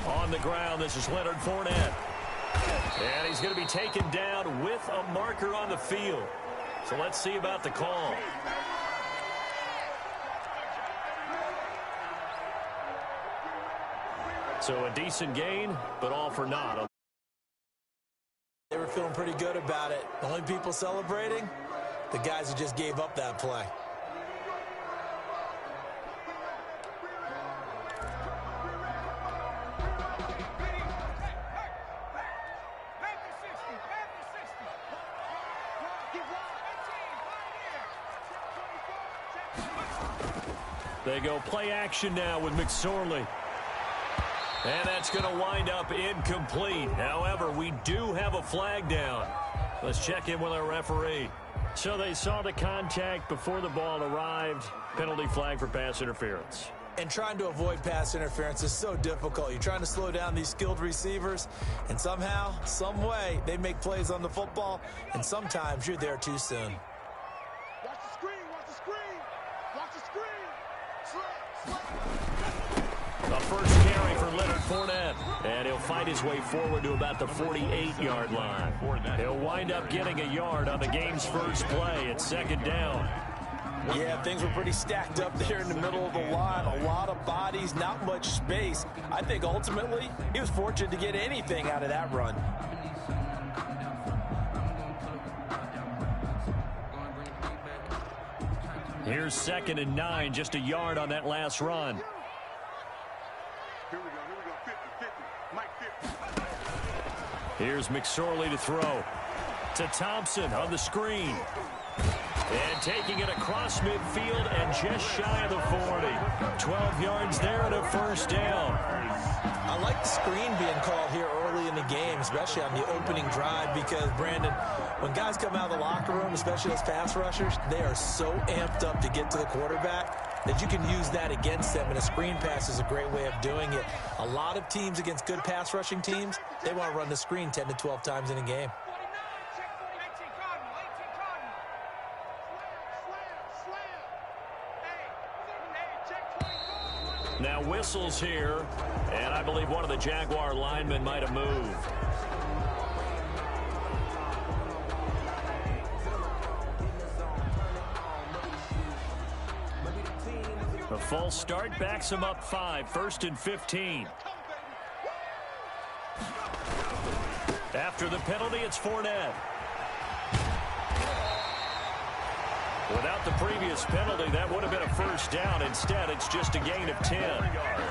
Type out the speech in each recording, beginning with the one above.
On the ground, this is Leonard Fournette. And he's going to be taken down with a marker on the field. So let's see about the call. So a decent gain, but all for naught. They were feeling pretty good about it. The only people celebrating, the guys who just gave up that play. They go play action now with McSorley. And that's going to wind up incomplete. However, we do have a flag down. Let's check in with our referee. So they saw the contact before the ball arrived. Penalty flag for pass interference. And trying to avoid pass interference is so difficult. You're trying to slow down these skilled receivers, and somehow, some way, they make plays on the football, and sometimes you're there too soon. Watch the screen, watch the screen, watch the screen. The first carry for Leonard Fournette, and he'll fight his way forward to about the 48-yard line. He'll wind up getting a yard on the game's first play at second down. Yeah, things were pretty stacked up there in the middle of the line. A lot of bodies, not much space. I think ultimately he was fortunate to get anything out of that run. Here's 2nd and 9, just a yard on that last run. Here we go, 50, Mike 50. Here's McSorley to throw. To Thompson on the screen. And taking it across midfield and just shy of the 40. 12 yards there and a first down. I like the screen being called here early in the game, especially on the opening drive, because, Brandon, when guys come out of the locker room, especially those pass rushers, they are so amped up to get to the quarterback that you can use that against them, and a screen pass is a great way of doing it. A lot of teams against good pass rushing teams, they want to run the screen 10 to 12 times in a game. Now whistles here, and I believe one of the Jaguar linemen might have moved. A false start backs him up 5, 1st and 15. After the penalty, it's Fournette. Without the previous penalty, that would have been a first down. Instead, it's just a gain of 10.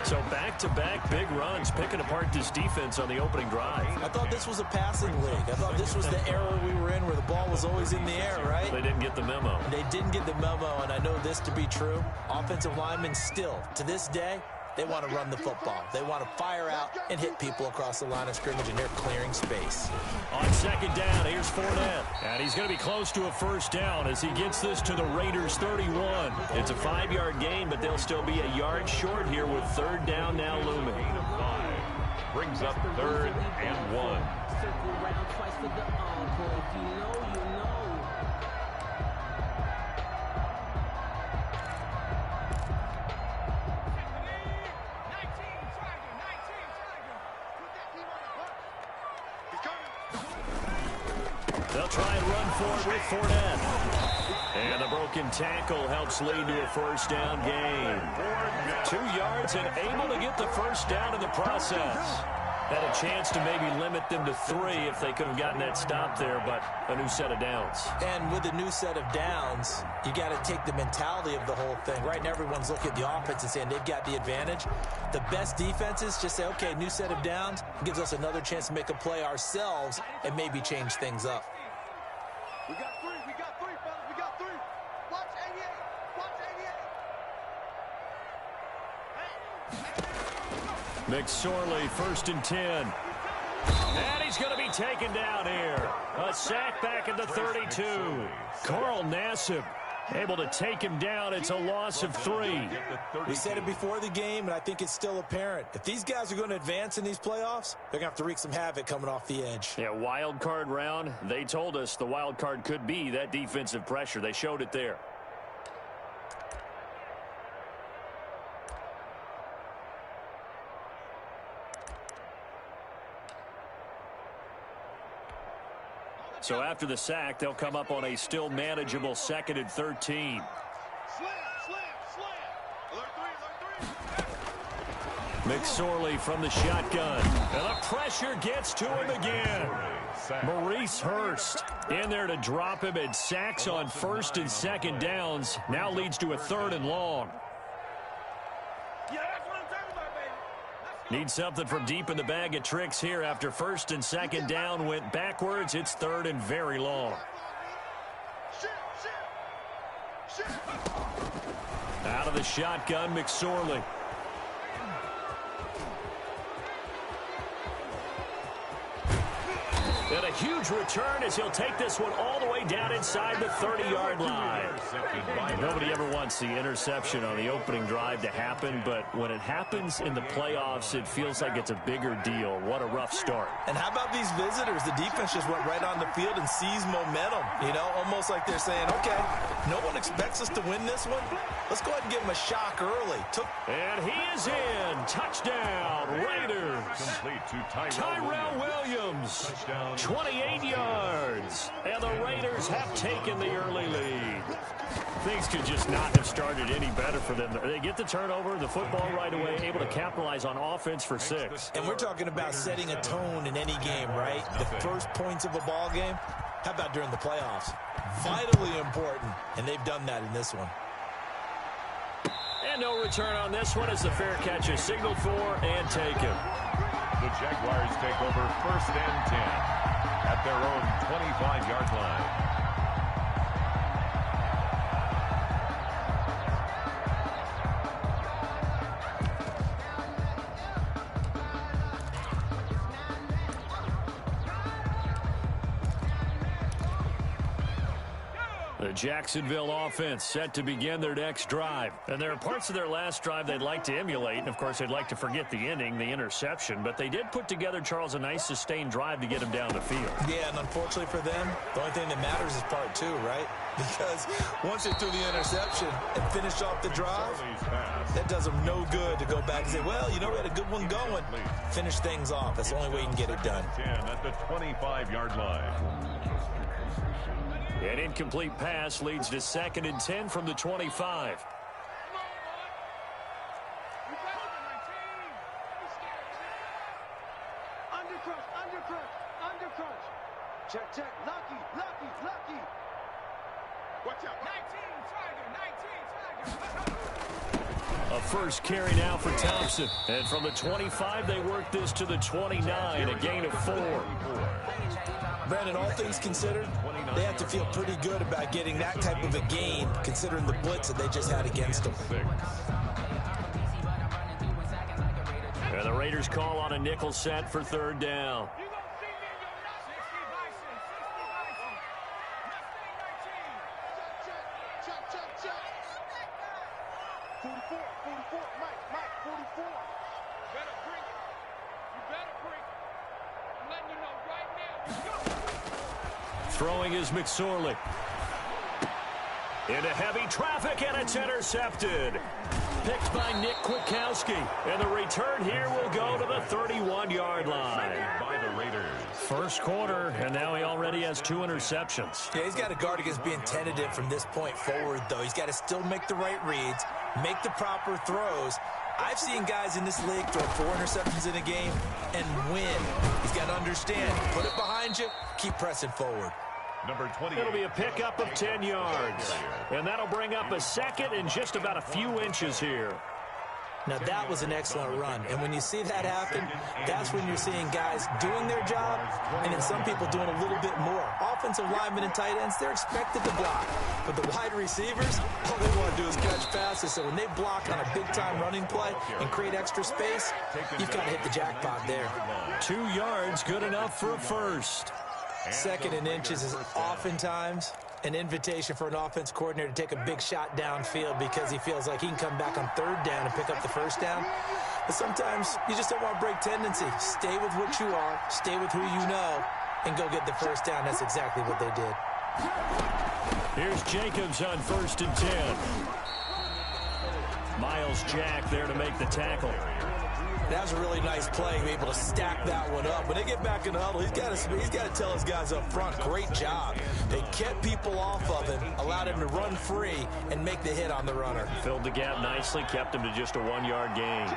So back-to-back big runs, picking apart this defense on the opening drive. I thought this was a passing league. I thought this was the era we were in where the ball was always in the air, right? They didn't get the memo. They didn't get the memo, and I know this to be true. Offensive linemen still, to this day, they want to run the football. They want to fire out and hit people across the line of scrimmage, and they're clearing space. On second down, here's Fournette. And he's going to be close to a first down as he gets this to the Raiders' 31. It's a 5-yard gain, but they'll still be a yard short here with third down now looming. Brings up 3rd and 1. They'll try and run forward with Fournette. And the broken tackle helps lead to a first down gain. 2 yards and able to get the first down in the process. Had a chance to maybe limit them to 3 if they could have gotten that stop there, but a new set of downs. And with a new set of downs, you got to take the mentality of the whole thing. Right now, everyone's looking at the offense and saying they've got the advantage. The best defenses just say, okay, new set of downs gives us another chance to make a play ourselves and maybe change things up. We got 3, fellas, we got 3. Watch 88, watch 88. McSorley, 1st and 10. And he's going to be taken down here. A sack back at the 32. Carl Nassib able to take him down. It's a loss of 3. We said it before the game, and I think it's still apparent. If these guys are going to advance in these playoffs, they're going to have to wreak some havoc coming off the edge. Yeah, wild card round. They told us the wild card could be that defensive pressure. They showed it there. So after the sack, they'll come up on a still manageable 2nd and 13. McSorley from the shotgun. And the pressure gets to him again. Maurice Hurst in there to drop him, and sacks on 1st and 2nd downs. Now leads to a 3rd and long. Need something from deep in the bag of tricks here after 1st and 2nd down went backwards. It's 3rd and very long. Out of the shotgun, McSorley. And a huge return as he'll take this one all the way down inside the 30-yard line. Nobody ever wants the interception on the opening drive to happen, but when it happens in the playoffs, it feels like it's a bigger deal. What a rough start. And how about these visitors? The defense just went right on the field and seized momentum. You know, almost like they're saying, okay, no one expects us to win this one. Let's go ahead and give them a shock early. And he is in. Touchdown, Raiders. Tyrell Williams. 28 yards. And the Raiders have taken the early lead. Things could just not have started any better for them. They get the turnover, the football right away, able to capitalize on offense for 6. And we're talking about setting a tone in any game, right? The first points of a ball game. How about during the playoffs? Vitally important. And they've done that in this one. And no return on this one as the fair catch is signaled for and taken. The Jaguars take over 1st and 10 at their own 25-yard line. The Jacksonville offense set to begin their next drive. And there are parts of their last drive they'd like to emulate. And, of course, they'd like to forget the inning, the interception. But they did put together, Charles, a nice sustained drive to get him down the field. Yeah, and unfortunately for them, the only thing that matters is part 2, right? Because once they threw the interception and finished off the drive, that does them no good to go back and say, well, you know, we had a good one going. Finish things off. That's the only way you can get it done. 10 at the 25-yard line. An incomplete pass leads to 2nd and 10 from the 25. Check. Lucky. Watch out. 19, Tiger. A first carry now for Thompson. And from the 25, they work this to the 29, a gain of 4. Brandon, all things considered, they have to feel pretty good about getting that type of a gain, considering the blitz that they just had against them. And the Raiders call on a nickel set for 3rd down. Throwing is McSorley. Into heavy traffic, and it's intercepted. Picked by Nick Kwiatkowski. And the return here will go to the 31-yard line. By the Raiders. First quarter, and now he already has 2 interceptions. Yeah, he's got to guard against being tentative from this point forward, though. He's got to still make the right reads, make the proper throws. I've seen guys in this league throw 4 interceptions in a game and win. He's got to understand, put it behind you, keep pressing forward. Number 20. It'll be a pickup of 10 yards. And that'll bring up a 2nd and just about a few inches here. Now, that was an excellent run. And when you see that happen, that's when you're seeing guys doing their job and then some people doing a little bit more. Offensive linemen and tight ends, they're expected to block. But the wide receivers, all they want to do is catch passes. So when they block on a big-time running play and create extra space, you've got to hit the jackpot there. 2 yards, good enough for a first. 2nd and inches is oftentimes an invitation for an offense coordinator to take a big shot downfield because he feels like he can come back on 3rd down and pick up the 1st down. But sometimes you just don't want to break tendency. Stay with what you are, stay with who you know, and go get the 1st down. That's exactly what they did. Here's Jacobs on 1st and 10. Miles Jack there to make the tackle. That was a really nice play, be able to stack that one up. When they get back in the huddle, he's got to tell his guys up front, great job. They kept people off of him, allowed him to run free, and make the hit on the runner. Filled the gap nicely, kept him to just a 1-yard gain.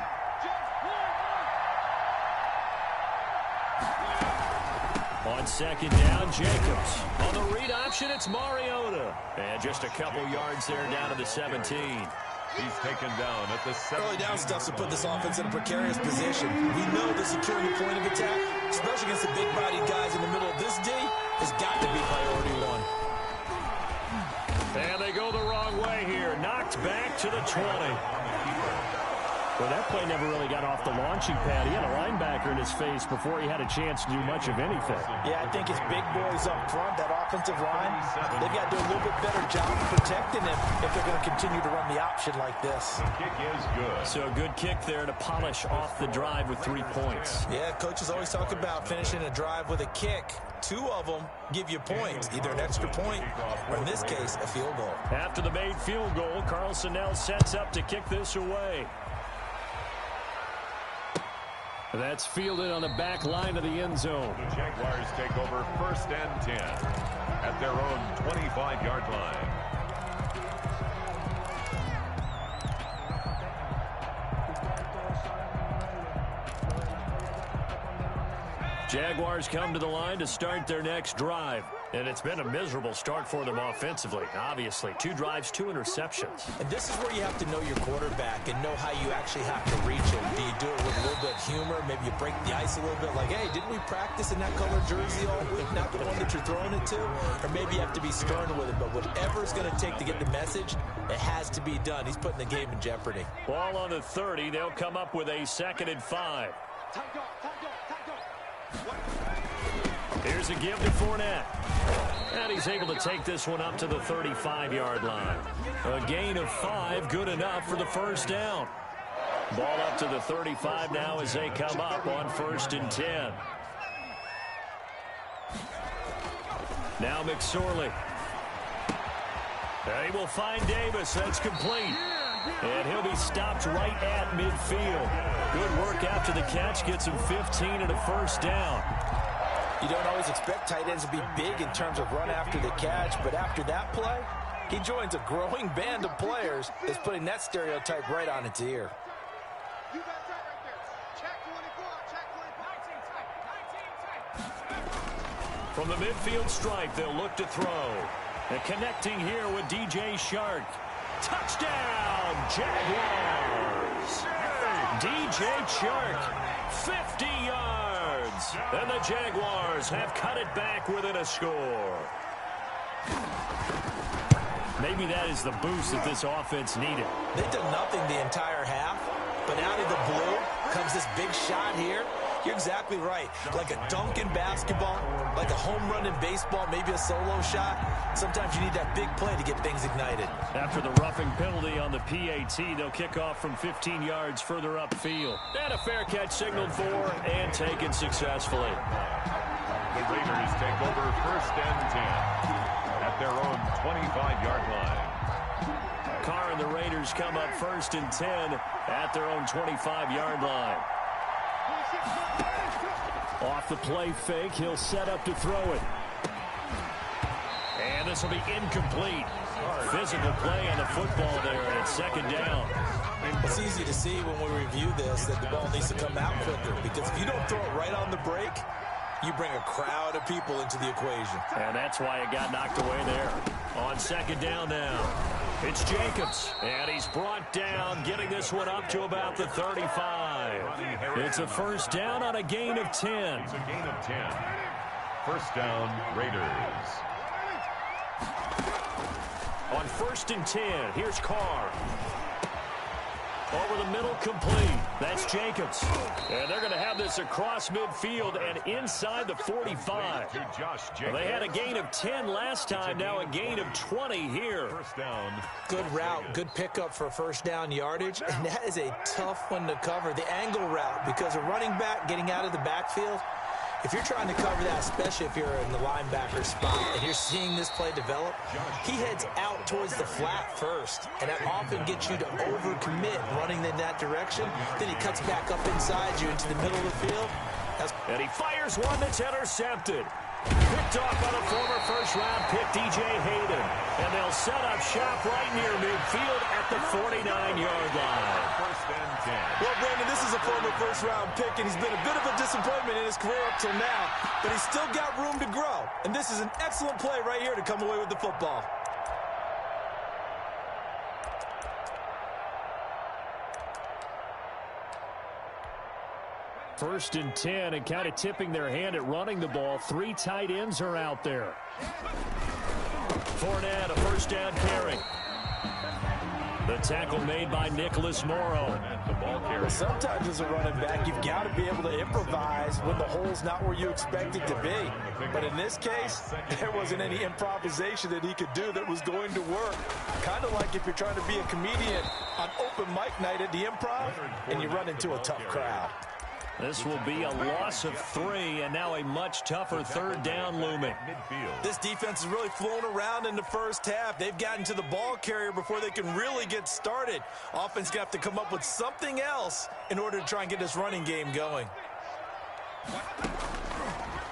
On second down, Jacobs. On the read option, it's Mariota. And just a couple yards there down to the 17. He's taken down at the 7. Early down stuff to put this offense in a precarious position. We know that securing the point of attack, especially against the big-bodied guys in the middle of this D, has got to be priority one. And they go the wrong way here. Knocked back to the 20. Well, that play never really got off the launching pad. He had a linebacker in his face before he had a chance to do much of anything. Yeah, I think his big boys up front, that offensive line, they've got to do a little bit better job of protecting him if they're going to continue to run the option like this. The kick is good. So a good kick there to polish off the drive with 3 points. Yeah, coaches always talk about finishing a drive with a kick. 2 of them give you points, either an extra point or, in this case, a field goal. After the made field goal, Carlson now sets up to kick this away. That's fielded on the back line of the end zone. The Jaguars take over 1st and 10 at their own 25-yard line. Jaguars come to the line to start their next drive. And it's been a miserable start for them offensively, obviously. 2 drives, 2 interceptions. And this is where you have to know your quarterback and know how you actually have to reach him. Do you do it with a little bit of humor? Maybe you break the ice a little bit like, hey, didn't we practice in that color jersey all week? Not the one that you're throwing it to? Or maybe you have to be stern with it. But whatever it's going to take to get the message, it has to be done. He's putting the game in jeopardy. Ball on the 30. They'll come up with a 2nd and 5. Here's a give to Fournette. And he's able to take this one up to the 35-yard line. A gain of 5, good enough for the first down. Ball up to the 35 now as they come up on 1st and 10. Now McSorley. They will find Davis. That's complete. And he'll be stopped right at midfield. Good work after the catch. Gets him 15 and a first down. You don't always expect tight ends to be big in terms of run after the catch, but after that play, he joins a growing band of players that's putting that stereotype right on its ear. You got that right there. Check 24, check 24. From the midfield stripe, they'll look to throw. And connecting here with DJ Shark. Touchdown, Jaguars! DJ Shark, 50 yards. And the Jaguars have cut it back within a score. Maybe that is the boost that this offense needed. They've done nothing the entire half, but out of the blue comes this big shot here. You're exactly right. Like a dunk in basketball, like a home run in baseball, maybe a solo shot. Sometimes you need that big play to get things ignited. After the roughing penalty on the PAT, they'll kick off from 15 yards further upfield. And a fair catch signaled for and taken successfully. The Raiders take over 1st and 10 at their own 25-yard line. Carr and the Raiders come up 1st and 10 at their own 25-yard line. Off the play fake, he'll set up to throw it. And this will be incomplete. Physical play on the football there, and it's 2nd down. It's easy to see when we review this that the ball needs to come out quicker, because if you don't throw it right on the break, you bring a crowd of people into the equation. And that's why it got knocked away there. On 2nd down now, it's Jacobs. And he's brought down, getting this one up to about the 35. It's a first down on a gain of 10. It's a gain of 10. First down, Raiders. On 1st and 10, here's Carr. Over the middle, complete. That's Jacobs. And they're going to have this across midfield and inside the 45. They had a gain of 10 last time, now a gain of 20 here. First down. Good route, good pickup for first down yardage, and that is a tough one to cover. The angle route, because a running back getting out of the backfield, If you're trying to cover that, especially if you're in the linebacker spot and you're seeing this play develop, he heads out towards the flat first, and that often gets you to overcommit running in that direction. Then he cuts back up inside you into the middle of the field. And he fires one that's intercepted. Picked off by the former first-round pick, DJ Hayden. And they'll set up shop right near midfield at the 49-yard line. First and 10. Well, Brandon, this is a former first-round pick, and he's been a bit of a disappointment in his career up till now, but he's still got room to grow. And this is an excellent play right here to come away with the football. First and 10, and kind of tipping their hand at running the ball. 3 tight ends are out there. Fournette, a first down carry. The tackle made by Nicholas Morrow. The ball carrier. Sometimes as a running back, you've got to be able to improvise when the hole's not where you expect it to be. But in this case, there wasn't any improvisation that he could do that was going to work. Kind of like if you're trying to be a comedian on open mic night at the Improv and you run into a tough crowd. This will be a loss of 3, and now a much tougher third down looming. This defense is really flown around in the first half. They've gotten to the ball carrier before they can really get started. Offense got to come up with something else in order to try and get this running game going.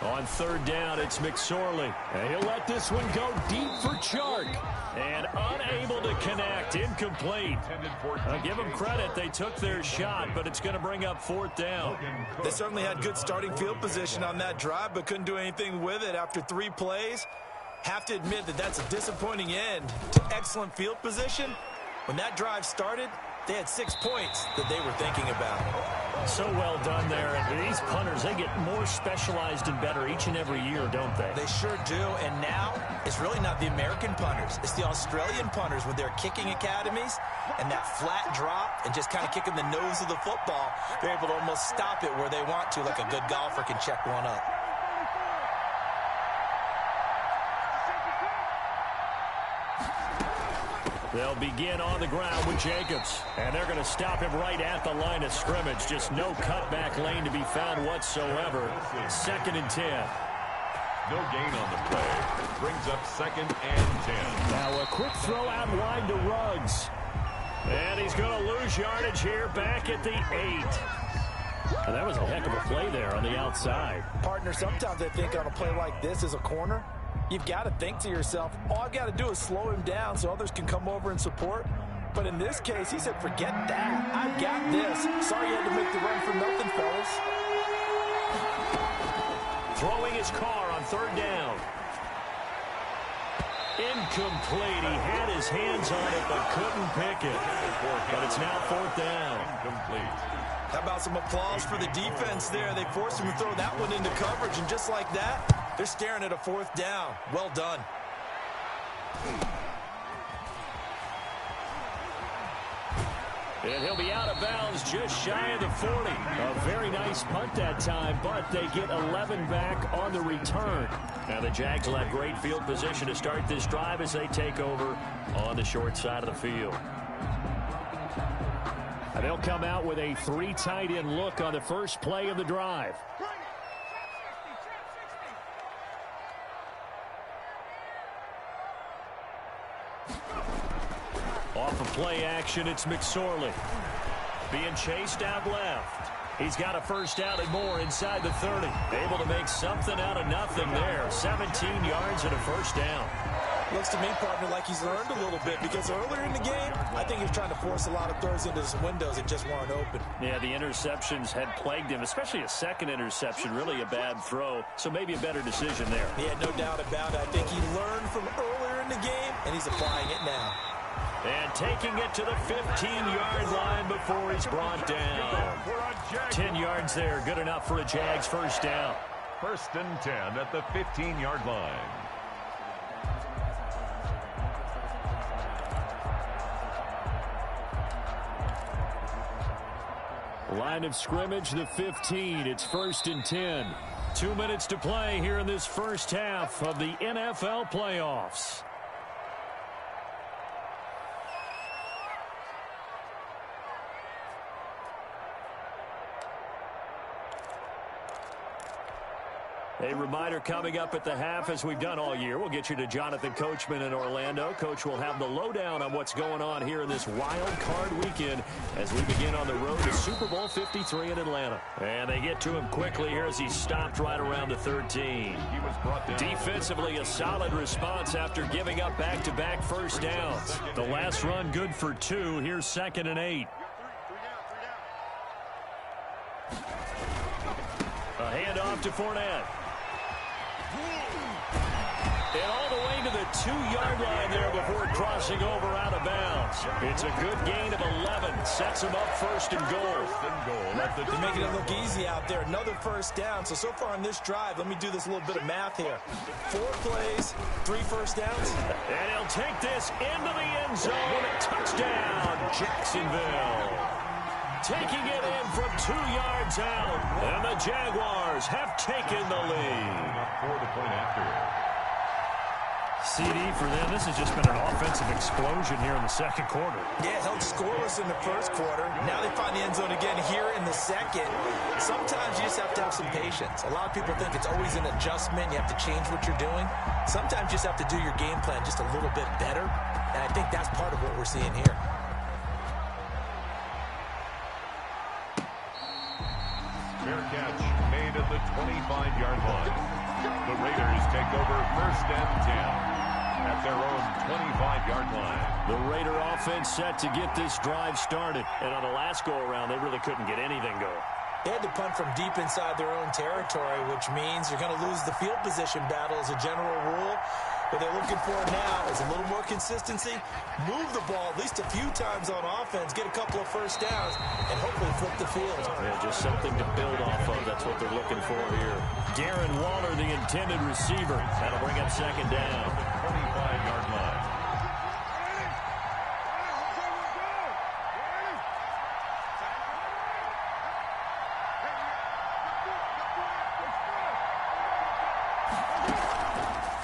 On third down, it's McSorley. And he'll let this one go deep for Chark. And unable to connect. Incomplete. I'll give them credit. They took their shot, but it's going to bring up fourth down. They certainly had good starting field position on that drive, but couldn't do anything with it after 3 plays. Have to admit that that's a disappointing end to excellent field position. When that drive started, they had 6 points that they were thinking about. So well done there. And these punters, they get more specialized and better each and every year, don't they? They sure do. And now, it's really not the American punters. It's the Australian punters with their kicking academies and that flat drop and just kind of kicking the nose of the football. They're able to almost stop it where they want to, like a good golfer can check one up. They'll begin on the ground with Jacobs. And they're going to stop him right at the line of scrimmage. Just no cutback lane to be found whatsoever. Second and 10. No gain on the play. Brings up second and 10. Now a quick throw out wide to Ruggs. And he's going to lose yardage here back at the 8. And that was a heck of a play there on the outside. Partner, sometimes I think on a play like this as a corner, you've got to think to yourself, all I've got to do is slow him down so others can come over and support. But in this case, he said, forget that. I've got this. Sorry you had to make the run for nothing, fellas. Throwing his car on third down. Incomplete. He had his hands on it but couldn't pick it. But it's now fourth down. Incomplete. How about some applause for the defense there? They forced him to throw that one into coverage, and just like that, they're staring at a fourth down. Well done. And he'll be out of bounds just shy of the 40. A very nice punt that time, but they get 11 back on the return. Now the Jags will have great field position to start this drive as they take over on the short side of the field. And they'll come out with a 3 tight end look on the first play of the drive. Off of play action, it's McSorley. Being chased out left. He's got a first down and more inside the 30. Able to make something out of nothing there. 17 yards and a first down. Looks to me, partner, like he's learned a little bit, because earlier in the game, I think he was trying to force a lot of throws into some windows that just weren't open. Yeah, the interceptions had plagued him, especially a second interception, really a bad throw. So maybe a better decision there. Yeah, no doubt about it. I think he learned from earlier in the game, and he's applying it now. And taking it to the 15-yard line before he's brought down. 10 yards there, good enough for a Jags first down. First and 10 at the 15-yard line. Line of scrimmage, the 15. It's first and 10. 2 minutes to play here in this first half of the NFL playoffs. A reminder coming up at the half, as we've done all year. We'll get you to Jonathan Coachman in Orlando. Coach will have the lowdown on what's going on here in this wild card weekend as we begin on the road to Super Bowl 53 in Atlanta. And they get to him quickly here as he stopped right around the 13. He was brought down. Defensively, a solid response after giving up back-to-back first downs. The last run good for 2. Here's 2nd and 8. A handoff to Fournette. And all the way to the 2-yard line there before crossing over out of bounds. It's a good gain of 11. Sets him up 1st and goal. They're making it look easy out there. Another first down. So far on this drive, let me do this little bit of math here. 4 plays, 3 first downs. And he'll take this into the end zone. Touchdown, Jacksonville. Taking it in from 2 yards out. And the Jaguars have taken the lead. For the point after. CD for them. This has just been an offensive explosion here in the second quarter. Yeah, held scoreless in the first quarter. Now they find the end zone again here in the second. Sometimes you just have to have some patience. A lot of people think it's always an adjustment. You have to change what you're doing. Sometimes you just have to do your game plan just a little bit better. And I think that's part of what we're seeing here. Fair catch made at the 25-yard line. The Raiders take over 1st and 10 at their own 25-yard line. The Raider offense set to get this drive started. And on the last go-around, they really couldn't get anything going. They had to punt from deep inside their own territory, which means you're going to lose the field position battle as a general rule. What they're looking for now is a little more consistency, move the ball at least a few times on offense, get a couple of first downs, and hopefully flip the field. Yeah, just something to build off of. That's what they're looking for here. Darren Waller, the intended receiver. That'll bring up 2nd down. 25-yard line.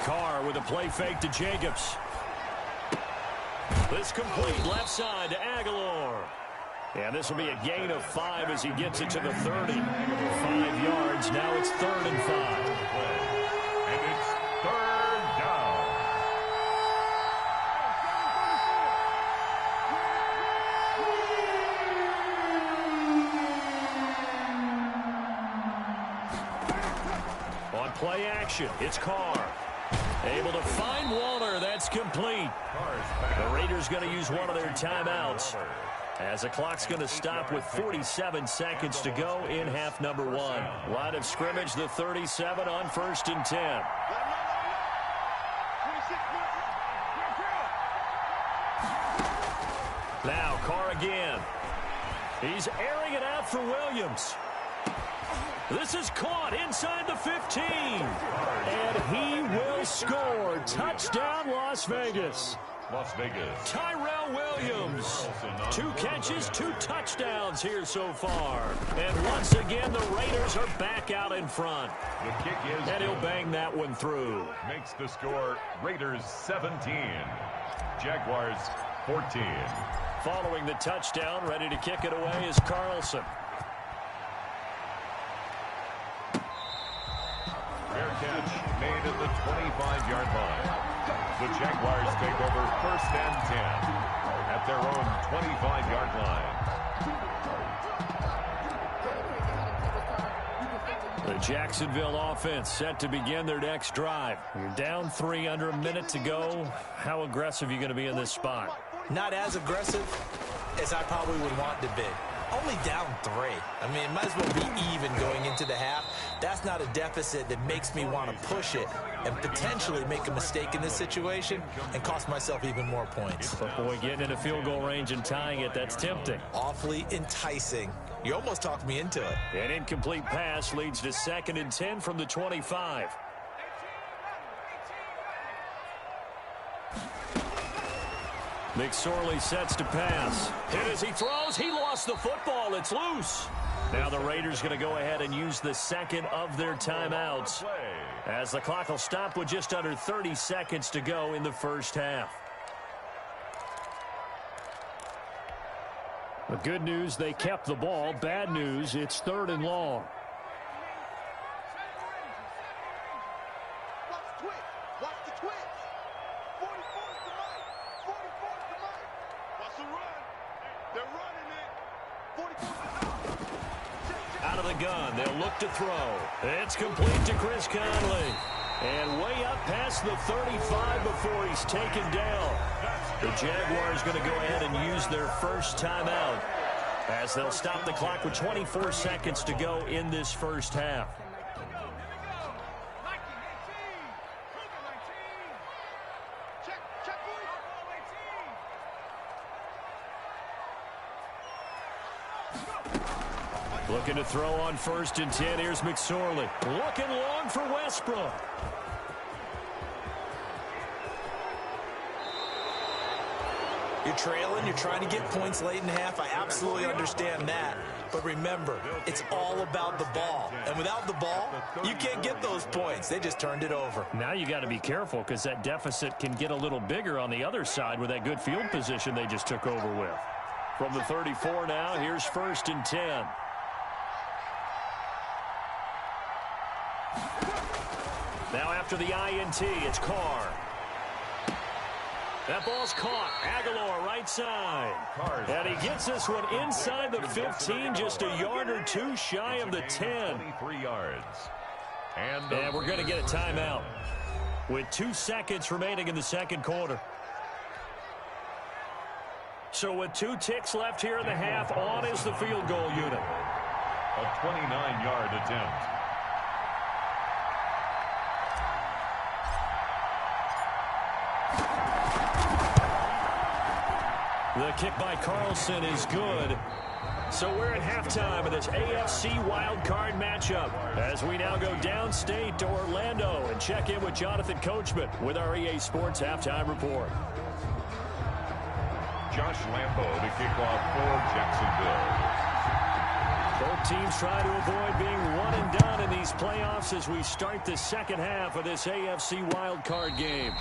Carr with a play fake to Jacobs. This complete left side to Aguilar. And this will be a gain of 5 as he gets it to the 30. 5 yards. Now it's 3rd and 5. And it's 3rd down. On play action, it's Carr. Able to find Waller. That's complete. The Raiders going to use one of their timeouts, as the clock's going to stop with 47 seconds to go in half number 1. Line of scrimmage, the 37 on 1st and 10. Now Carr again. He's airing it out for Williams. This is caught inside the 15. And he will score. Touchdown, Las Vegas. Las Vegas. Tyrell Williams. 2 catches, 2 touchdowns here so far. And once again, the Raiders are back out in front. The kick is and he'll bang that one through. Makes the score Raiders 17. Jaguars 14. Following the touchdown, ready to kick it away is Carlson. Fair catch made at the 25-yard line. The Jaguars take over 1st and 10 at their own 25-yard line. The Jacksonville offense set to begin their next drive. You're down 3, under a minute to go. How aggressive are you going to be in this spot? Not as aggressive as I probably would want to be. Only down 3. I mean, it might as well be even going into the half. That's not a deficit that makes me want to push it and potentially make a mistake in this situation and cost myself even more points. But boy, getting into field goal range and tying it, that's tempting. Awfully enticing. You almost talked me into it. An incomplete pass leads to 2nd and 10 from the 25. McSorley sets to pass. Hit as he throws. He lost the football. It's loose. Now the Raiders going to go ahead and use the second of their timeouts, as the clock will stop with just under 30 seconds to go in the first half. The good news, they kept the ball. Bad news, it's 3rd and long. They're running it. 44. Out of the gun, they'll look to throw. It's complete to Chris Conley. And way up past the 35 before he's taken down. The Jaguars going to go ahead and use their first timeout as they'll stop the clock with 24 seconds to go in this first half. Looking to throw on 1st and 10. Here's McSorley. Looking long for Westbrook. You're trailing. You're trying to get points late in half. I absolutely understand that. But remember, it's all about the ball. And without the ball, you can't get those points. They just turned it over. Now you got to be careful because that deficit can get a little bigger on the other side with that good field position they just took over with. From the 34 now, here's 1st and 10. Now after the INT, it's Carr. That ball's caught. Aguilar right side. And he gets this one inside the 15, just a yard or two shy of the 10. 23 yards. And we're going to get a timeout with 2 seconds remaining in the second quarter. So with 2 ticks left here in the half, on is the field goal unit. A 29-yard attempt. The kick by Carlson is good. So we're at halftime of this AFC wildcard matchup as we now go downstate to Orlando and check in with Jonathan Coachman with our EA Sports Halftime Report. Josh Lambo to kick off for Jacksonville. Both teams try to avoid being one and done in these playoffs as we start the second half of this AFC wildcard game.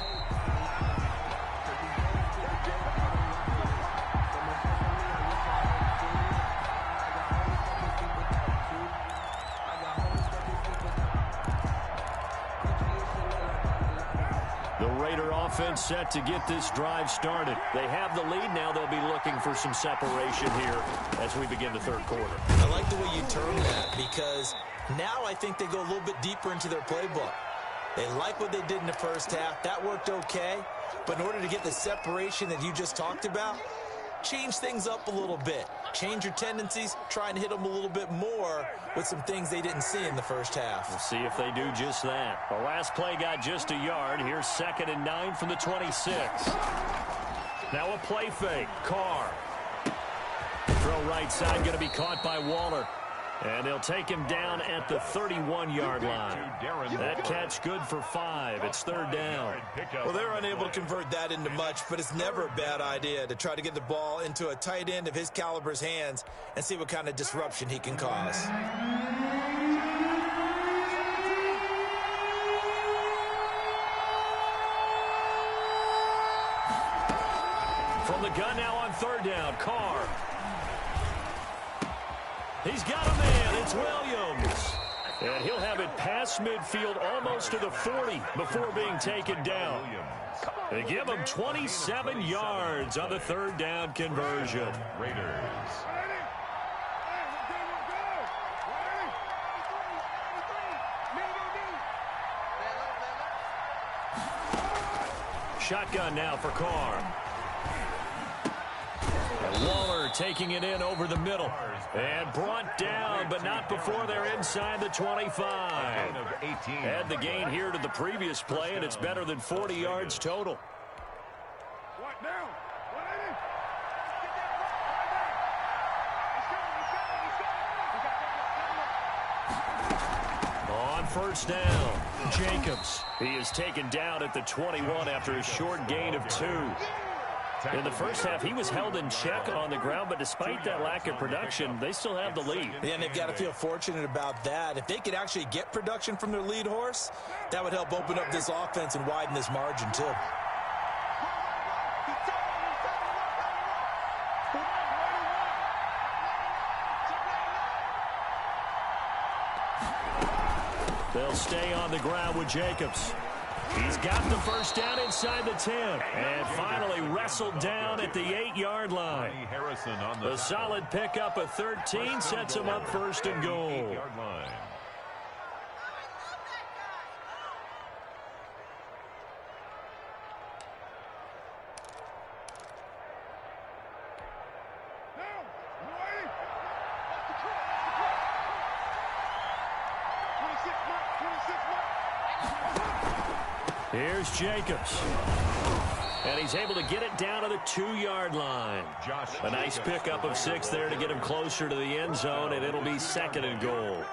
Offense set to get this drive started. They have the lead now. They'll be looking for some separation here as we begin the third quarter. I like the way you term that because now I think they go a little bit deeper into their playbook. They like what they did in the first half. That worked okay. But in order to get the separation that you just talked about, change things up a little bit. Change your tendencies. Try and hit them a little bit more with some things they didn't see in the first half. We'll see if they do just that. The last play got just a yard. Here's 2nd and 9 from the 26. Now a play fake. Carr. Throw right side, going to be caught by Waller. And they'll take him down at the 31-yard line. That catch good for 5. It's 3rd down. Well, they're unable to convert that into much, but it's never a bad idea to try to get the ball into a tight end of his caliber's hands and see what kind of disruption he can cause. From the gun now on 3rd down, Carr. He's got a man. It's Williams. And he'll have it past midfield almost to the 40 before being taken down. They give him 27 yards on the 3rd down conversion. Raiders. Shotgun now for Carr. And Waller taking it in over the middle. And brought down, but not before they're inside the 25. Add the gain here to the previous play, and it's better than 40 yards total. On 1st down, Jacobs. He is taken down at the 21 after a short gain of 2. In the first half, he was held in check on the ground, but despite that lack of production, they still have the lead. Yeah, and they've got to feel fortunate about that. If they could actually get production from their lead horse, that would help open up this offense and widen this margin, too. They'll stay on the ground with Jacobs. He's got the first down inside the 10. And finally wrestled down at the 8-yard line. Harrison on the A solid pickup of 13 sets him up first and goal. 8-yard line. Here's Jacobs. And he's able to get it down to the 2-yard line. A nice pickup of 6 there to get him closer to the end zone, and it'll be second and goal.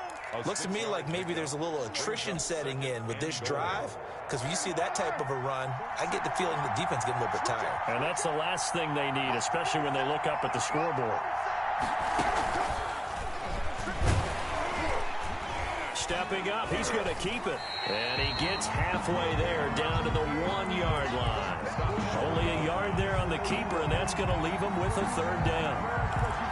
Looks to me like maybe there's a little attrition setting in with this drive, because when you see that type of a run, I get the feeling the defense getting a little bit tired. And that's the last thing they need, especially when they look up at the scoreboard. Stepping up, he's going to keep it. And he gets halfway there down to the 1-yard line. Only a yard there on the keeper, and that's going to leave him with a third down.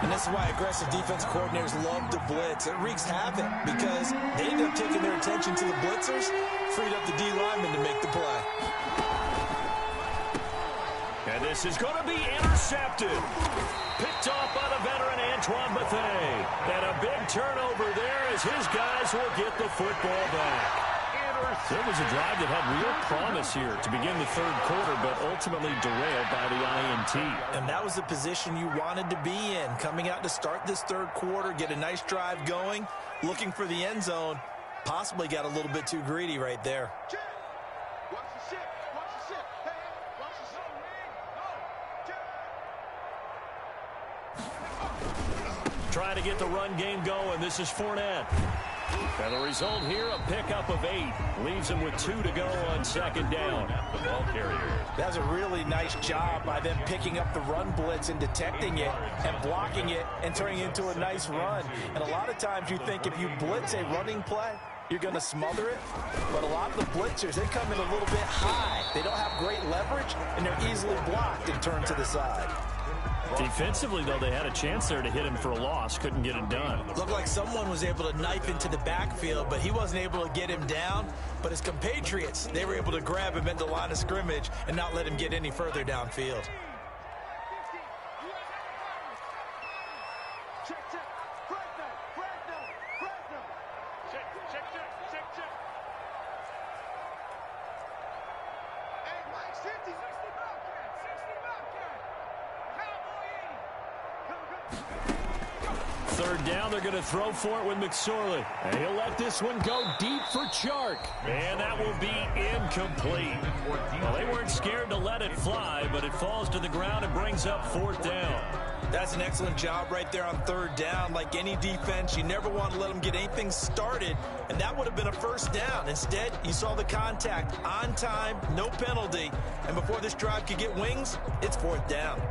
And this is why aggressive defensive coordinators love to blitz. It wreaks havoc because they end up taking their attention to the blitzers, freed up the D lineman to make the play. And this is going to be intercepted. Picked off by the veteran Antoine Bethea. And a big turnover there as his guys will get the football back. It was a drive that had real promise here to begin the third quarter, but ultimately derailed by the INT. And that was the position you wanted to be in, coming out to start this third quarter, get a nice drive going, looking for the end zone. Possibly got a little bit too greedy right there. Watch the ship. Watch the ship. Hey, watch the ship. Trying to get the run game going. This is Fournette. And the result here, a pickup of 8. Leaves him with 2 to go on second down. The ball carrier. That was a really nice job by them picking up the run blitz and detecting it and blocking it and turning it into a nice run. And a lot of times you think if you blitz a running play, you're going to smother it. But a lot of the blitzers, they come in a little bit high. They don't have great leverage, and they're easily blocked and turned to the side. Defensively, though, they had a chance there to hit him for a loss. Couldn't get it done. Looked like someone was able to knife into the backfield, but he wasn't able to get him down. But his compatriots, they were able to grab him at the line of scrimmage and not let him get any further downfield. Check, check. Frag now. Frag now. Frag now. Check, check, check, check, check. Hey, Mike, 60. 60 Bobcat. 60 Bobcat. Cowboy 80. Third down, they're going to throw for it with McSorley. And he'll let this one go deep for Chark. And that will be incomplete. Well, they weren't scared to let it fly, but it falls to the ground and brings up fourth down. That's an excellent job right there on third down. Like any defense, you never want to let them get anything started, and that would have been a first down. Instead, you saw the contact on time, no penalty, and before this drive could get wings, it's fourth down.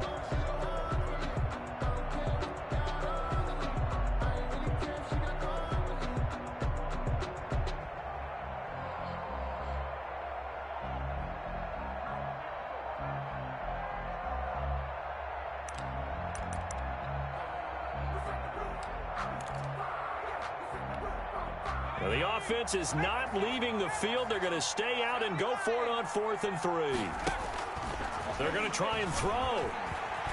Well, the offense is not leaving the field. They're going to stay out and go for it on 4th and 3. They're going to try and throw.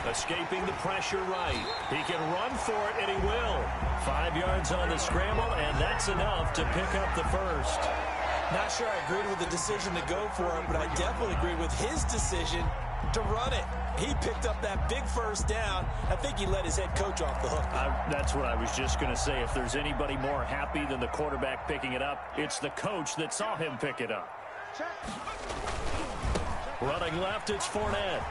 Escaping the pressure right. He can run for it, and he will. 5 yards on the scramble, and that's enough to pick up the first. Not sure I agreed with the decision to go for it, but I definitely agree with his decision to run it. He picked up that big first down. I think he let his head coach off the hook. That's what I was just going to say. If there's anybody more happy than the quarterback picking it up, it's the coach that saw him pick it up. Running left, it's Fournette.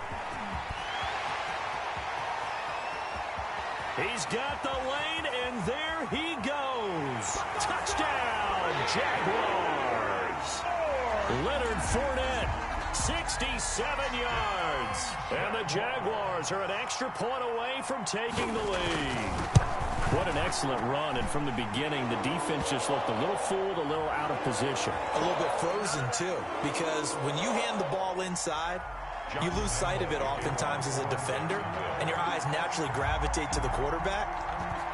He's got the lane, and there he goes. Touchdown, Jaguars. Leonard Fournette, 67 yards. And the Jaguars are an extra point away from taking the lead. What an excellent run, and from the beginning, the defense just looked a little fooled, a little out of position. A little bit frozen, too, because when you hand the ball inside, you lose sight of it oftentimes as a defender, and your eyes naturally gravitate to the quarterback.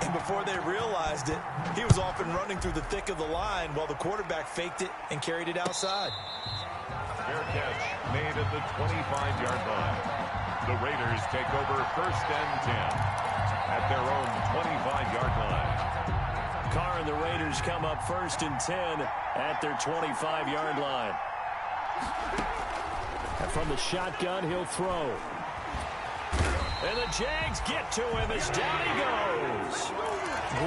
And before they realized it, he was off and running through the thick of the line while the quarterback faked it and carried it outside. Fair catch made at the 25-yard line. The Raiders take over 1st and 10 at their own 25-yard line. Carr and the Raiders come up 1st and 10 at their 25-yard line. And from the shotgun, he'll throw. And the Jags get to him as down he goes.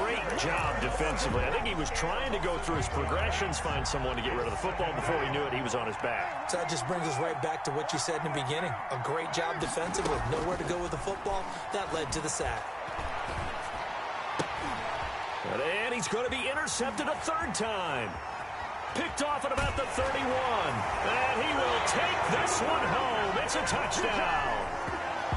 Great job defensively. I think he was trying to go through his progressions, find someone to get rid of the football. Before he knew it, he was on his back. So that just brings us right back to what you said in the beginning. A great job defensively. Nowhere to go with the football. That led to the sack. And he's going to be intercepted a 3rd time. Picked off at about the 31. And he will take this one home. It's a touchdown.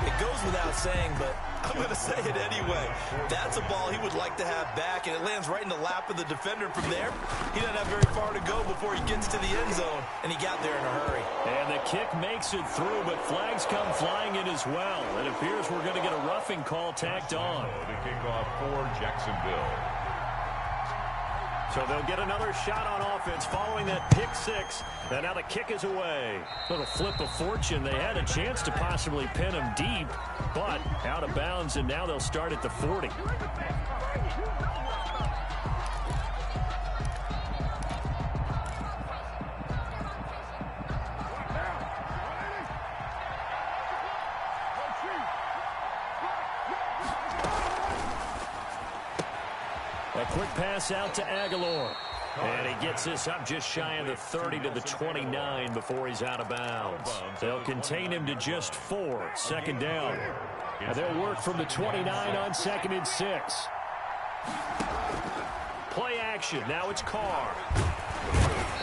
It goes without saying, but I'm going to say it anyway. That's a ball he would like to have back, and it lands right in the lap of the defender. From there, he doesn't have very far to go before he gets to the end zone, and he got there in a hurry. And the kick makes it through, but flags come flying in as well. It appears we're going to get a roughing call tacked on. The kickoff for Jacksonville. So they'll get another shot on offense following that pick 6. And now the kick is away. Little flip of fortune. They had a chance to possibly pin him deep, but out of bounds, and now they'll start at the 40. A quick pass out to Aguilar. And he gets this up just shy of the 30 to the 29 before he's out of bounds. They'll contain him to just 4. 2nd down. And they'll work from the 29 on 2nd and 6. Play action. Now it's Carr.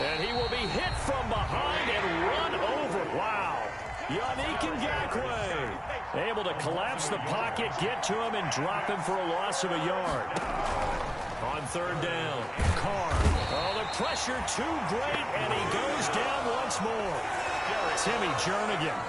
And he will be hit from behind and run over. Wow. Yannick Ngakoue able to collapse the pocket, get to him, and drop him for a loss of a yard. On 3rd down, Carr. Oh, the pressure too great, and he goes down once more. Timmy Jernigan.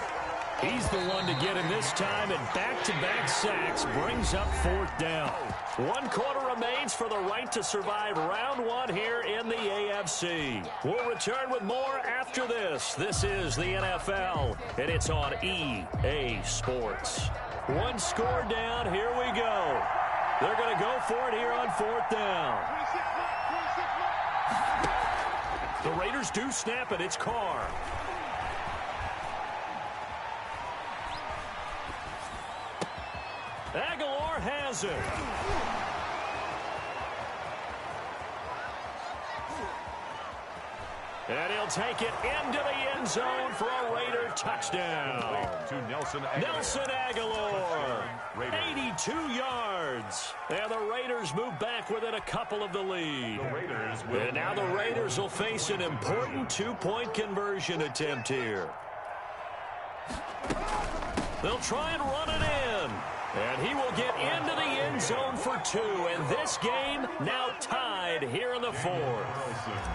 He's the one to get him this time, and back-to-back sacks brings up 4th down. 1 quarter remains for the right to survive round 1 here in the AFC. We'll return with more after this. This is the NFL, and it's on EA Sports. 1 score down. Here we go. They're going to go for it here on 4th down. The Raiders do snap it. It's Carr. Aguilar has it. And he'll take it into the end zone for a Raider touchdown. To Nelson Aguilar. 82 yards. And the Raiders move back within a couple of the lead. And now the Raiders will face an important 2-point conversion attempt here. They'll try and run it in. And he will get into the end zone for 2. And this game now tied here in the 4th.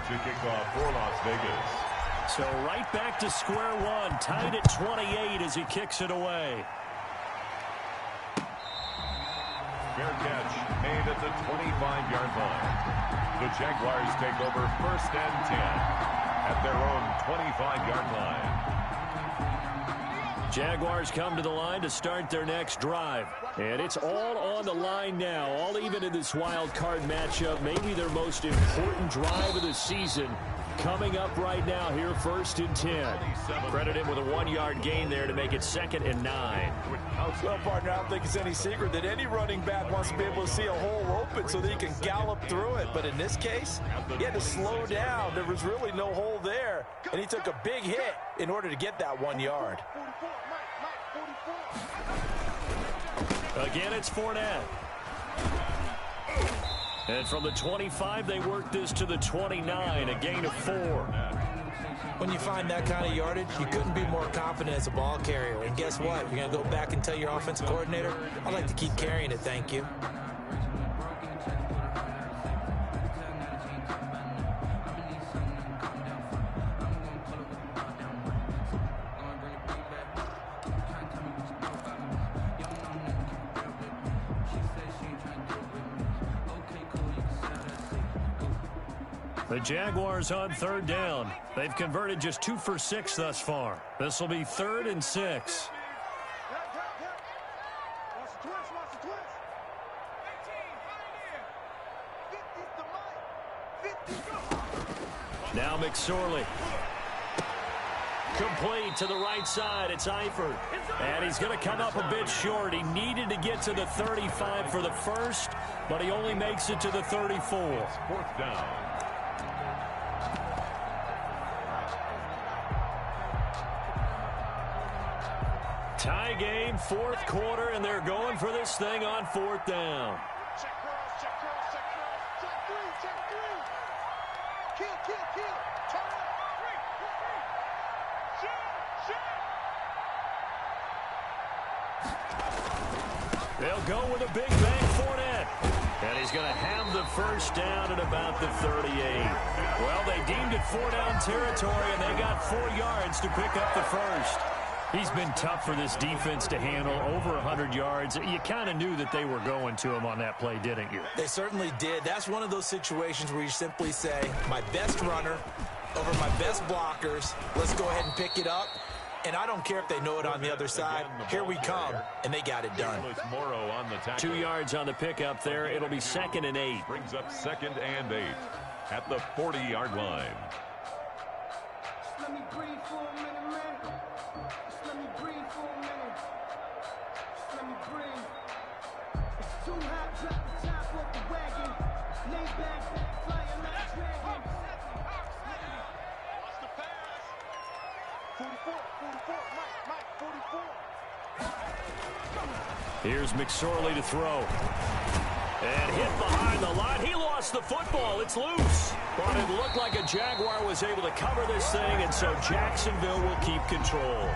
To kick off for Las Vegas. So right back to square one. Tied at 28 as he kicks it away. Fair catch made at the 25-yard line. The Jaguars take over 1st and 10 at their own 25-yard line. Jaguars come to the line to start their next drive. And it's all on the line now, all even in this wild card matchup. Maybe their most important drive of the season coming up right now here, 1st and 10. Credit him with a 1-yard gain there to make it 2nd and 9. Well, partner, I don't think it's any secret that any running back wants to be able to see a hole open so that he can gallop through it. But in this case, he had to slow down. There was really no hole there, and he took a big hit in order to get that 1 yard. Again, it's Fournette. And from the 25, they work this to the 29, a gain of 4. When you find that kind of yardage, you couldn't be more confident as a ball carrier. And guess what? You're going to go back and tell your offensive coordinator, I'd like to keep carrying it, thank you. The Jaguars on third down. They've converted just 2 for 6 thus far. This will be 3rd and 6. Now McSorley. Complete to the right side. It's Eifert. And he's going to come up a bit short. He needed to get to the 35 for the first, but he only makes it to the 34. 4th down. Tie game, 4th quarter, and they're going for this thing on 4th down. Check cross, check cross, check cross. Check three, check three. Kill, kill, kill. Turn up. Three. Shoot, shoot. They'll go with a big bang Fournette. And he's going to have the first down at about the 38. Well, they deemed it 4-down territory, and they got 4 yards to pick up the first. He's been tough for this defense to handle, over 100 yards. You kind of knew that they were going to him on that play, didn't you? They certainly did. That's one of those situations where you simply say, my best runner over my best blockers. Let's go ahead and pick it up. And I don't care if they know it on the other side. Here we come, and they got it done. 2 yards on the pickup there. It'll be 2nd and 8. Brings up 2nd and 8 at the 40-yard line. Let me breathe for a minute, man. Let me breathe for a minute. Let me breathe. It's too hot, drop the top off the wagon. Lay back, flying like a dragon. Watch the pass. 44, Mike, 44. Here's McSorley to throw. And hit behind the line. He lost the football. It's loose. But it looked like a Jaguar was able to cover this thing, and so Jacksonville will keep control.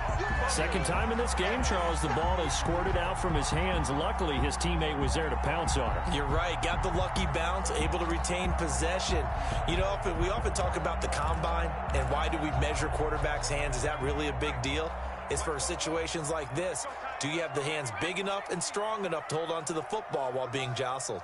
Second time in this game, Charles, the ball has squirted out from his hands. Luckily, his teammate was there to pounce on it. You're right. Got the lucky bounce, able to retain possession. You know, we often talk about the combine and why do we measure quarterbacks' hands. Is that really a big deal? It's for situations like this. Do you have the hands big enough and strong enough to hold on to the football while being jostled?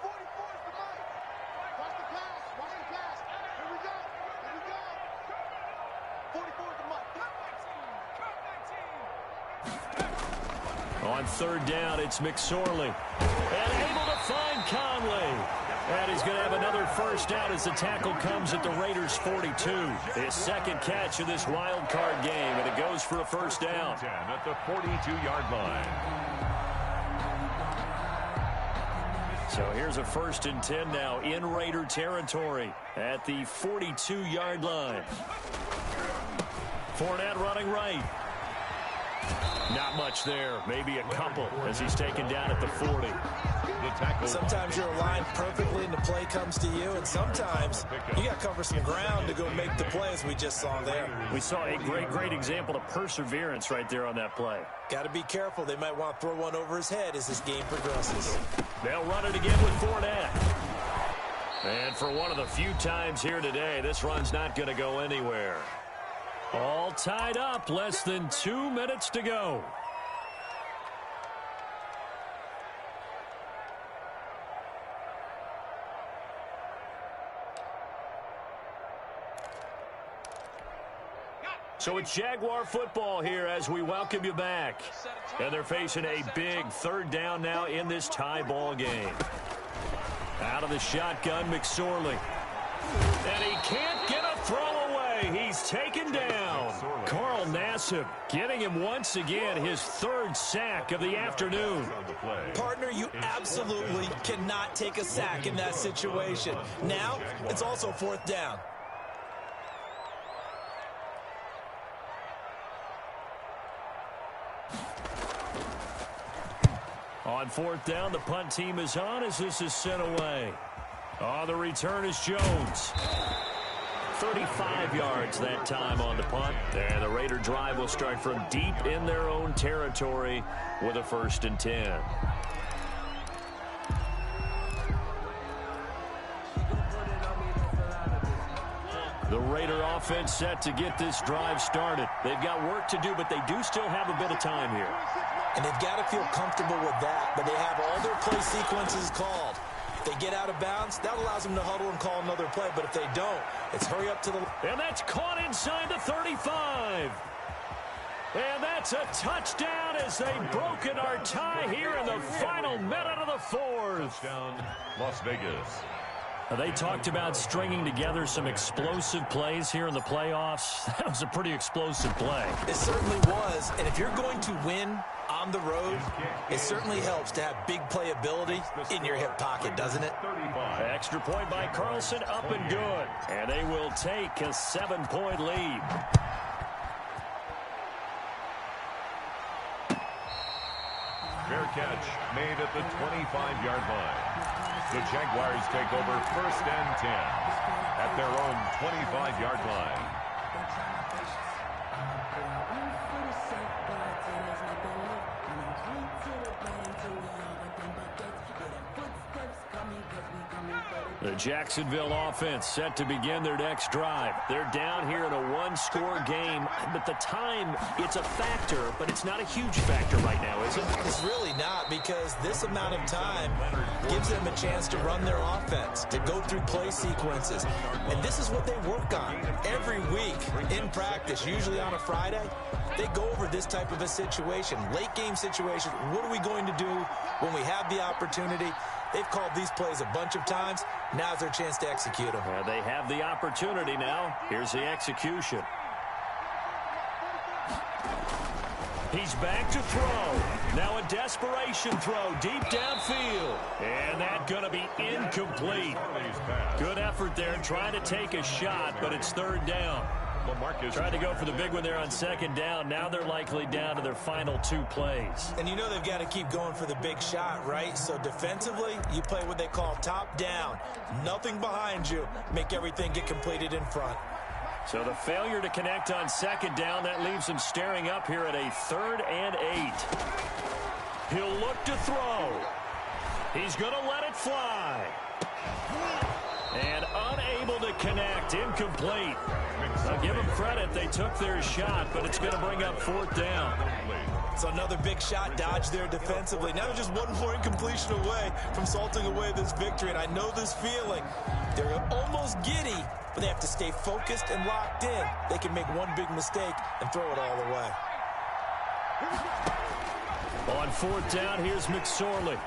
On third down, it's McSorley. And able to find Conley. And he's going to have another first down as the tackle comes at the Raiders' 42. His second catch of this wild card game, and it goes for a first down. 10 at the 42-yard line. So here's a 1st and 10 now in Raider territory at the 42-yard line. Fournette running right. Not much there. Maybe a couple as he's taken down at the 40. Sometimes you're aligned perfectly and the play comes to you, and sometimes you got to cover some ground to go make the play, as we just saw there. We saw a great example of perseverance right there on that play. Got to be careful. They might want to throw one over his head as this game progresses. They'll run it again with Fournette. And for one of the few times here today, this run's not going to go anywhere. All tied up, less than 2 minutes to go. So it's Jaguar football here as we welcome you back. And they're facing a big 3rd down now in this tie ball game. Out of the shotgun, McSorley. And he can't get a throw away. He's taken down. Carl Nassib getting him once again his 3rd sack of the afternoon. Partner, you absolutely cannot take a sack in that situation. Now, it's also 4th down. On 4th down, the punt team is on as this is sent away. The return is Jones. 35 yards that time on the punt. And the Raider drive will start from deep in their own territory with a 1st and 10. The Raider offense set to get this drive started. They've got work to do, but they do still have a bit of time here. And they've got to feel comfortable with that, but they have all their play sequences called. they get out of bounds, that allows them to huddle and call another play. But if they don't, it's hurry up to the... And that's caught inside the 35. And that's a touchdown as they've broken our tie here in the final minute of the fourth. Touchdown, Las Vegas. They talked about stringing together some explosive plays here in the playoffs. That was a pretty explosive play. It certainly was. And if you're going to win on the road, it certainly helps to have big playability in your hip pocket, doesn't it? Extra point by Carlson, up and good. And they will take a 7-point lead. Fair catch made at the 25-yard line. The Jaguars take over first and 10 at their own 25-yard line. The Jacksonville offense set to begin their next drive. They're down here in a one-score game, but the time, it's a factor, but it's not a huge factor right now, is it? It's really not, because this amount of time gives them a chance to run their offense, to go through play sequences. And this is what they work on every week in practice, usually on a Friday. They go over this type of a situation, late game situation. What are we going to do when we have the opportunity? They've called these plays a bunch of times. Now's their chance to execute them. They have the opportunity now. Here's the execution. He's back to throw. Now a desperation throw deep downfield. And that's going to be incomplete. Good effort there trying to take a shot, but it's third down. Tried to go for the big one there on second down. Now they're likely down to their final two plays. And you know they've got to keep going for the big shot, right? So defensively, you play what they call top down. Nothing behind you. Make everything get completed in front. So the failure to connect on second down, that leaves him staring up here at a 3rd and 8. He'll look to throw. He's going to let it fly. And unable to connect, incomplete. I'll give them credit, they took their shot, but it's going to bring up 4th down. So another big shot dodged there defensively. Now they're just one more incompletion away from salting away this victory, and I know this feeling. They're almost giddy, but they have to stay focused and locked in. They can make one big mistake and throw it all away. On 4th down, here's McSorley.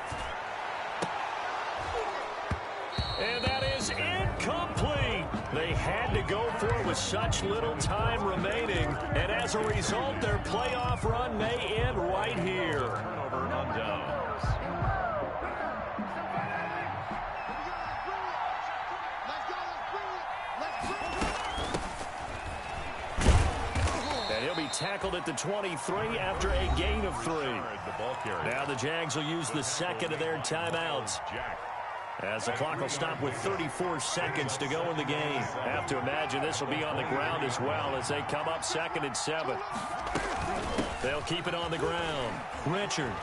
And that is incomplete. They had to go for it with such little time remaining. And as a result, their playoff run may end right here. Turnover on downs. And he'll be tackled at the 23 after a gain of 3. Now the Jags will use the second of their timeouts, as the clock will stop with 34 seconds to go in the game. Have to imagine this will be on the ground as well as they come up 2nd and 7. They'll keep it on the ground. Richard.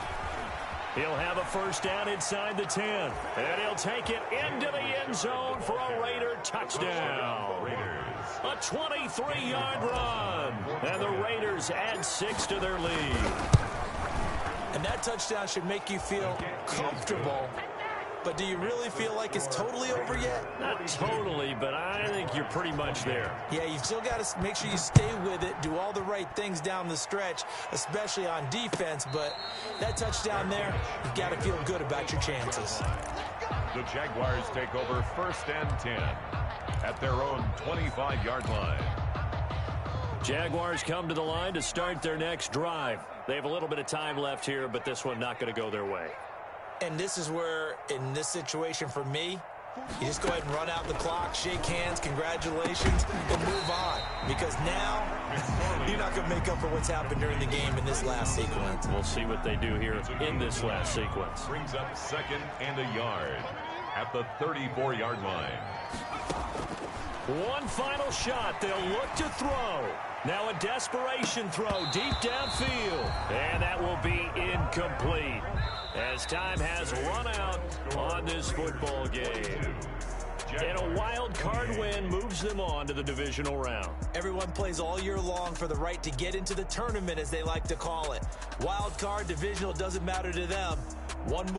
He'll have a first down inside the 10. And he'll take it into the end zone for a Raider touchdown. A 23-yard run. And the Raiders add 6 to their lead. And that touchdown should make you feel comfortable. But do you really feel like it's totally over yet? Not totally, but I think you're pretty much there. Yeah, you've still got to make sure you stay with it, do all the right things down the stretch, especially on defense. But that touchdown there, you've got to feel good about your chances. The Jaguars take over first and 10 at their own 25-yard line. Jaguars come to the line to start their next drive. They have a little bit of time left here, but this one not going to go their way. And this is where, in this situation for me, you just go ahead and run out the clock, shake hands, congratulations, and move on. Because now, you're not going to make up for what's happened during the game in this last sequence. We'll see what they do here in this last sequence. Brings up 2nd and a yard at the 34-yard line. One final shot. They'll look to throw. Now a desperation throw deep downfield. And that will be incomplete, as time has run out on this football game. And a wild card win moves them on to the divisional round. Everyone plays all year long for the right to get into the tournament, as they like to call it. Wild card, divisional, doesn't matter to them. One